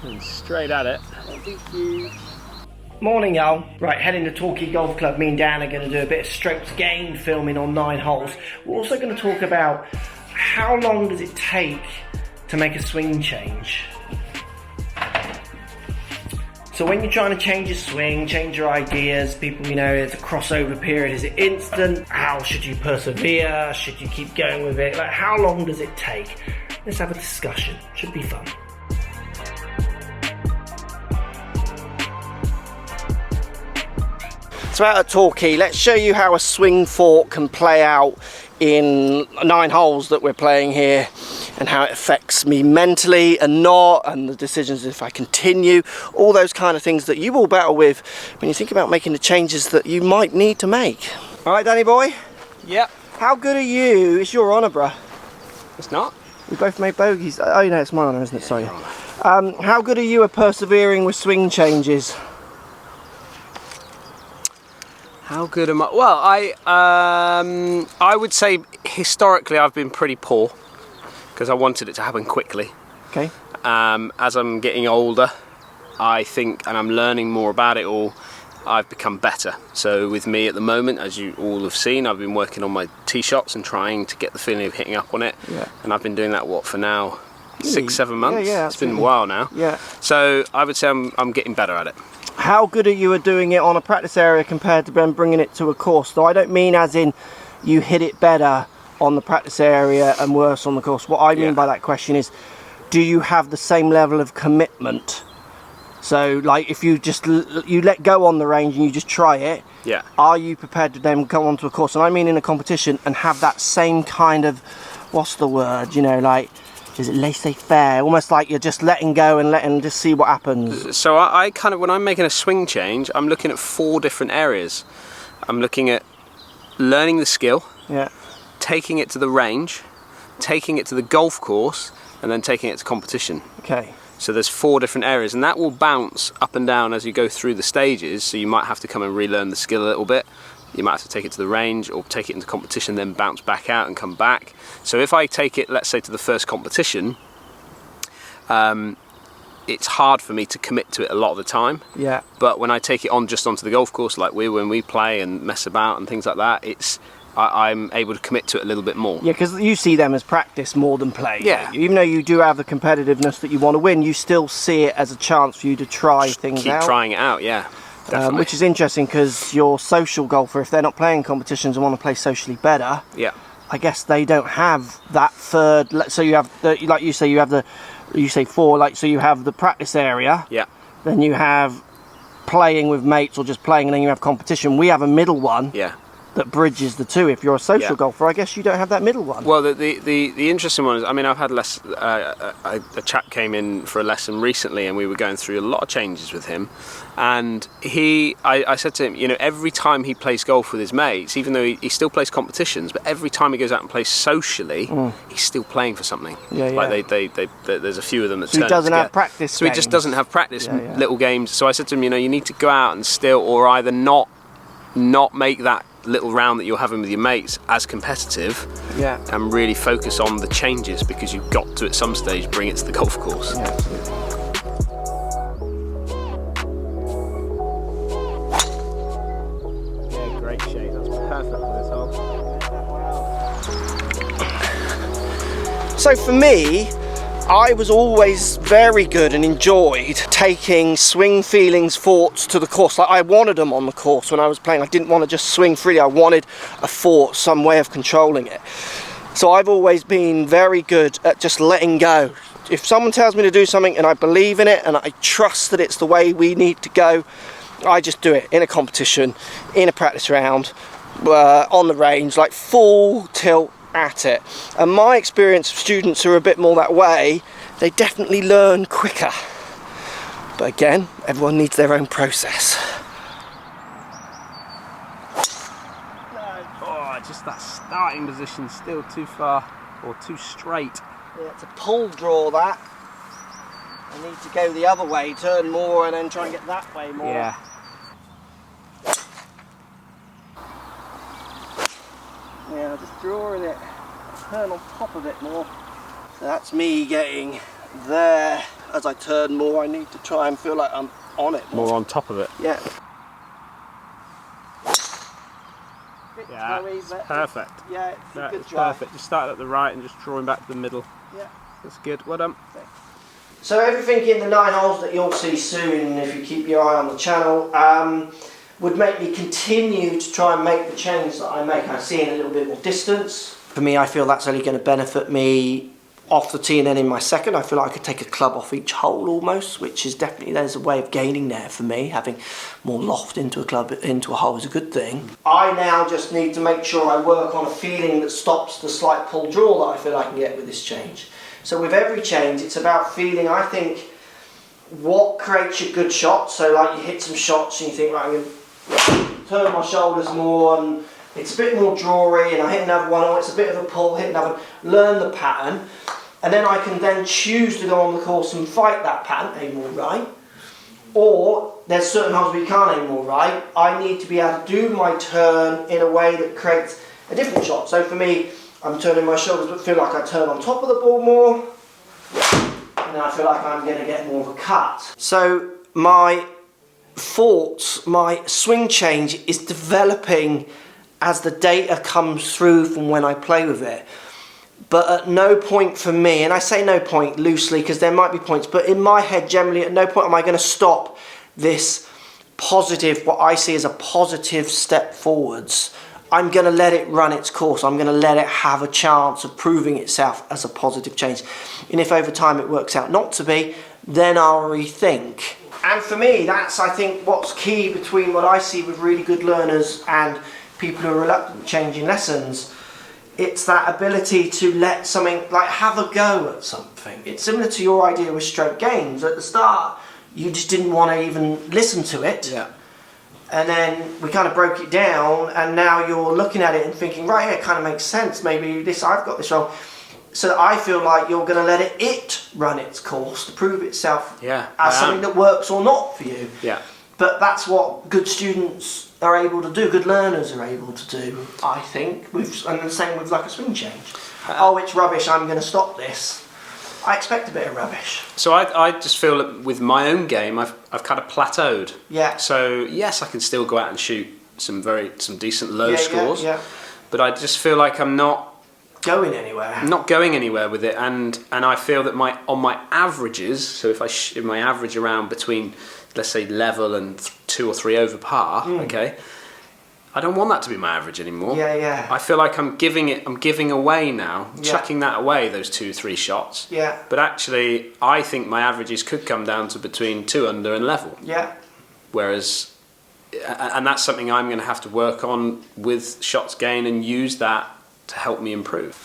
And straight at it. Thank you. Morning, y'all. Right, heading to Torquay Golf Club. Me and Dan are going to do a bit of strokes gained filming on 9 holes. We're also going to talk about how long does it take to make a swing change. So when you're trying to change your swing, change your ideas, people, you know, there's a crossover period. Is it instant? How should you persevere? Should you keep going with it? Like, how long does it take? Let's have a discussion. Should be fun. So out at Torquay, let's show you how a swing fork can play out in 9 holes that we're playing here, and how it affects me mentally and not, and the decisions if I continue, all those kind of things that you all battle with when you think about making the changes that you might need to make. All right, Danny boy? Yep. How good are you? It's your honour, bruh. It's not. We both made bogeys. Oh, no, it's my honour, isn't it? Sorry. How good are you at persevering with swing changes? How good am I? Well, I would say historically I've been pretty poor because I wanted it to happen quickly. Okay. As I'm getting older, I think, and I'm learning more about it all, I've become better. So with me at the moment, as you all have seen, I've been working on my tee shots and trying to get the feeling of hitting up on it. Yeah. And I've been doing that, what, for now, Really? 6-7 months? Yeah, it's been a while now. Yeah. So I would say I'm getting better at it. How good are you at doing it on a practice area compared to then bringing it to a course? So I don't mean as in you hit it better on the practice area and worse on the course. What I mean by that question is, do you have the same level of commitment? So like if you just you let go on the range and you just try it, yeah, are you prepared to then go onto a course? And I mean in a competition, and have that same kind of, what's the word, you know, like, is it laissez-faire? Almost like you're just letting go and just see what happens. So I kind of, when I'm making a swing change, I'm looking at 4 different areas. I'm looking at learning the skill, yeah, taking it to the range, taking it to the golf course, and then taking it to competition. Okay. So there's 4 different areas, and that will bounce up and down as you go through the stages. So you might have to come and relearn the skill a little bit. You might have to take it to the range or take it into competition, then bounce back out and come back. So if I take it, let's say, to the first competition, it's hard for me to commit to it a lot of the time. Yeah. But when I take it on just onto the golf course, like when we play and mess about and things like that, I'm able to commit to it a little bit more. Yeah, because you see them as practice more than play. Yeah. Even though you do have the competitiveness that you want to win, you still see it as a chance for you to try things out. Keep trying it out, yeah. Which is interesting, because your social golfer, if they're not playing competitions and want to play socially better, yeah, I guess they don't have that third. So you have like you say, you say 4. Like, so you have the practice area. Yeah. Then you have playing with mates or just playing, and then you have competition. We have a middle one. Yeah. That bridges the two. If you're a social golfer, I guess you don't have that middle one. Well, the interesting one is, I mean, I've had a chap came in for a lesson recently, and we were going through a lot of changes with him, and I said to him, you know, every time he plays golf with his mates, even though he still plays competitions, but every time he goes out and plays socially, he's still playing for something. Yeah, yeah. Like there's a few of them that so he doesn't have practice. So he just doesn't have practice little games. So I said to him, you know, you need to go out and still, or either not make that little round that you're having with your mates as competitive, and really focus on the changes, because you've got to at some stage bring it to the golf course. Yeah, absolutely. Yeah, great shape. That's perfect for this hole. So for me, I was always very good and enjoyed taking swing feelings, thoughts to the course. Like, I wanted them on the course when I was playing. I didn't want to just swing freely. I wanted a thought, some way of controlling it. So I've always been very good at just letting go. If someone tells me to do something and I believe in it and I trust that it's the way we need to go, I just do it in a competition, in a practice round, on the range, like full tilt at it. And my experience of students who are a bit more that way, they definitely learn quicker. But again, everyone needs their own process. Oh, just that starting position still too far or too straight. Yeah, it's a pull draw, that. I need to go the other way, turn more, and then try and get that way more. Yeah. Yeah, just drawing it, turn on top of it more. So that's me getting there. as I turn more, I need to try and feel like I'm on it More on top of it. Yeah. Yeah, it's perfect. Yeah, it's a good It's job. perfect. Just start at the right and just drawing back to the middle. Yeah. That's good. Well done. So everything in the 9 holes that you'll see soon, if you keep your eye on the channel, would make me continue to try and make the change that I make. I see in a little bit more distance. For me, I feel that's only going to benefit me off the tee and then in my second. I feel like I could take a club off each hole almost, which is definitely, there's a way of gaining there for me. Having more loft into a club, into a hole is a good thing. I now just need to make sure I work on a feeling that stops the slight pull draw that I feel I can get with this change. So with every change, it's about feeling, I think, what creates a good shot. So like you hit some shots and you think, right, I'm going to turn my shoulders more and it's a bit more drawy, and I hit another one, or it's a bit of a pull, hit another one, learn the pattern, and then I can then choose to go on the course and fight that pattern, aim more right, or there's certain holes where you can't aim more right. I need to be able to do my turn in a way that creates a different shot. So for me, I'm turning my shoulders but feel like I turn on top of the ball more, and then I feel like I'm going to get more of a cut. So my thoughts, my swing change is developing as the data comes through from when I play with it. But at no point for me, and I say no point loosely because there might be points, but in my head generally at no point am I going to stop this positive, what I see as a positive step forwards. I'm going to let it run its course. I'm going to let it have a chance of proving itself as a positive change. And if over time it works out not to be, then I'll rethink. And for me, that's, I think, what's key between what I see with really good learners and people who are reluctant to changing lessons. It's that ability to let something, like have a go at something. It's similar to your idea with stroke games. At the start, you just didn't want to even listen to it. Yeah. And then we kind of broke it down, and now you're looking at it and thinking, right, yeah, it kind of makes sense. Maybe this, I've got this wrong. So that I feel like you're going to let it run its course to prove itself as something that works or not for you. Yeah. But that's what good students are able to do, good learners are able to do, I think. And the same with like a swing change. Oh, it's rubbish, I'm going to stop this. I expect a bit of rubbish. So I just feel that with my own game, I've kind of plateaued. Yeah. So yes, I can still go out and shoot some decent low scores. Yeah. But I just feel like I'm not going anywhere. I'm not going anywhere with it, and I feel that on my averages. So if my average around between, let's say, level and 2 or 3 over par, okay, I don't want that to be my average anymore. Yeah. I feel like I'm giving away now, chucking that away, those 2-3 shots. Yeah. But actually, I think my averages could come down to between 2 under and level. Yeah. Whereas, and that's something I'm going to have to work on with shots gained and use that to help me improve.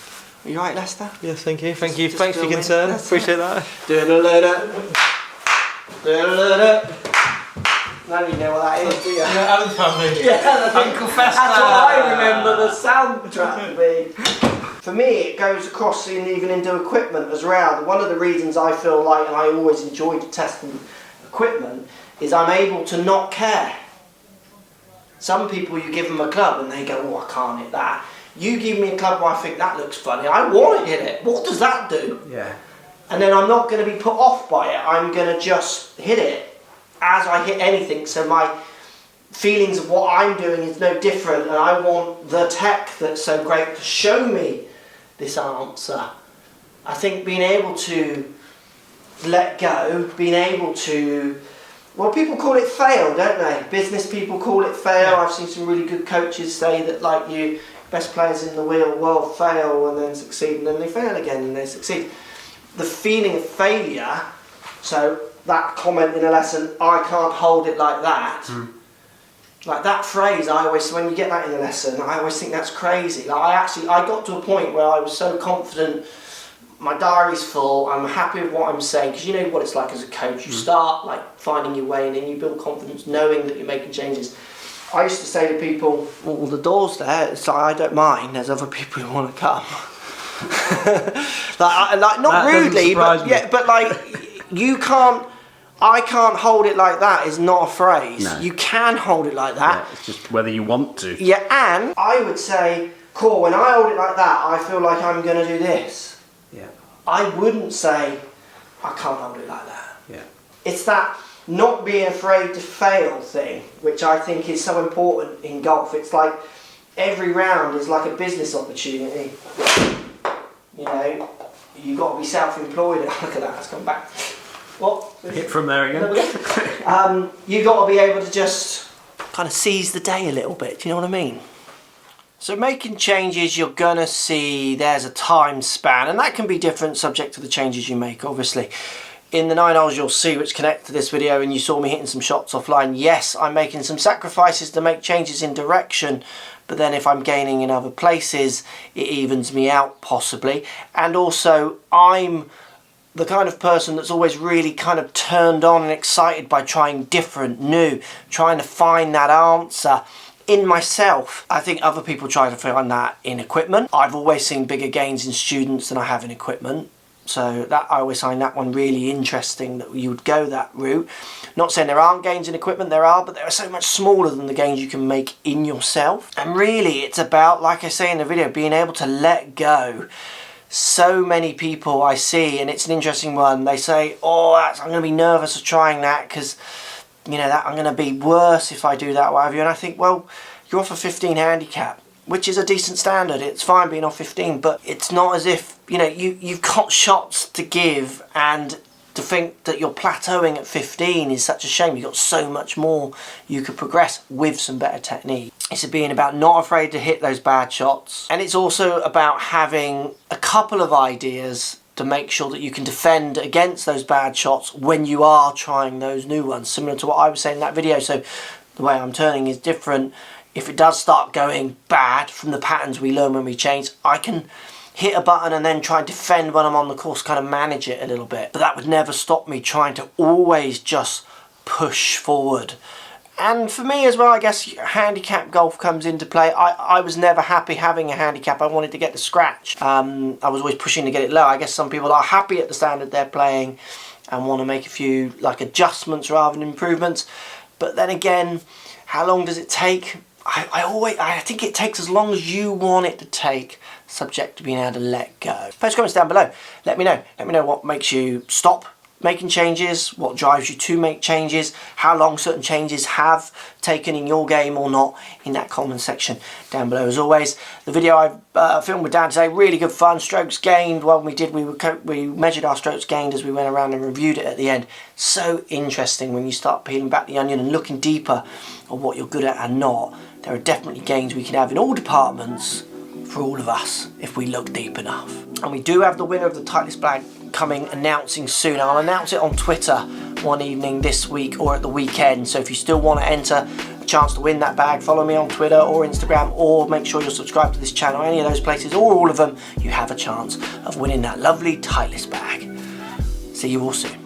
Are you right, Lester? Yes, thank you. Thank you. Thanks for your concern. Appreciate that. Now you know what that is, do you? Yeah, Alan family. Yeah, Uncle Fester. That's what I remember the soundtrack to be. For me, it goes across even into equipment as well. One of the reasons I feel like, and I always enjoyed testing equipment, is I'm able to not care. Some people, you give them a club and they go, oh, I can't hit that. You give me a club where I think that looks funny, I want to hit it. What does that do? Yeah. And then I'm not going to be put off by it. I'm going to just hit it as I hit anything. So my feelings of what I'm doing is no different, and I want the tech that's so great to show me this answer. I think being able to let go, being able to, well, people call it fail, don't they? Business people call it fail. Yeah. I've seen some really good coaches say that, like, you best players in the world fail and then succeed, and then they fail again and they succeed. The feeling of failure, so that comment in a lesson, I can't hold it like that. Like that phrase, I always, when you get that in a lesson, I always think that's crazy. Like I got to a point where I was so confident, my diary's full, I'm happy with what I'm saying, because you know what it's like as a coach. You start like finding your way, and then you build confidence knowing that you're making changes. I used to say to people, well, the door's there, it's like, I don't mind, there's other people who want to come. like not that rudely, but yeah, but like I can't hold it like that is not a phrase. No. You can hold it like that. Yeah, it's just whether you want to. Yeah, and I would say, cool, when I hold it like that, I feel like I'm going to do this. Yeah. I wouldn't say, I can't hold it like that. Yeah. It's that not being afraid to fail thing, which I think is so important in golf. It's like every round is like a business opportunity. You know, you've got to be self-employed. Look at that, let's come back. What? Hit from there again. You've got to be able to just kind of seize the day a little bit, do you know what I mean? So making changes, you're going to see there's a time span, and that can be different subject to the changes you make, obviously. In the 9 holes you'll see, which connect to this video, and you saw me hitting some shots offline, yes, I'm making some sacrifices to make changes in direction, but then if I'm gaining in other places, it evens me out possibly. And also, I'm the kind of person that's always really kind of turned on and excited by trying different, new, trying to find that answer in myself. I think other people try to find that in equipment. I've always seen bigger gains in students than I have in equipment. So that I always find that one really interesting, that you would go that route. Not saying there aren't gains in equipment, there are, but they're so much smaller than the gains you can make in yourself. And really it's about, like I say in the video, being able to let go. So many people I see, and it's an interesting one, they say, oh, I'm going to be nervous of trying that because, you know, that I'm going to be worse if I do that, what have you. And I think, well, you're off a 15 handicap, which is a decent standard. It's fine being off 15, but it's not as if, you know, you've got shots to give, and to think that you're plateauing at 15 is such a shame. You've got so much more you could progress with some better technique. It's being about not afraid to hit those bad shots, and it's also about having a couple of ideas to make sure that you can defend against those bad shots when you are trying those new ones, similar to what I was saying in that video. So the way I'm turning is different. If it does start going bad from the patterns we learn when we change, I can hit a button and then try and defend when I'm on the course, kind of manage it a little bit. But that would never stop me trying to always just push forward. And for me as well, I guess handicap golf comes into play. I was never happy having a handicap. I wanted to get the scratch. I was always pushing to get it low. I guess some people are happy at the standard they're playing and want to make a few like adjustments rather than improvements. But then again, how long does it take? I think it takes as long as you want it to take, subject to being able to let go. Post comments down below. Let me know. Let me know what makes you stop making changes, what drives you to make changes, how long certain changes have taken in your game or not, in that comment section down below. As always, the video I filmed with Dan today, really good fun. Strokes gained, well, we measured our strokes gained as we went around and reviewed it at the end. So interesting when you start peeling back the onion and looking deeper at what you're good at and not. There are definitely gains we can have in all departments for all of us if we look deep enough. And we do have the winner of the Titleist bag coming, announcing soon. I'll announce it on Twitter one evening this week or at the weekend. So if you still want to enter a chance to win that bag, follow me on Twitter or Instagram, or make sure you're subscribed to this channel. Any of those places or all of them, you have a chance of winning that lovely Titleist bag. See you all soon.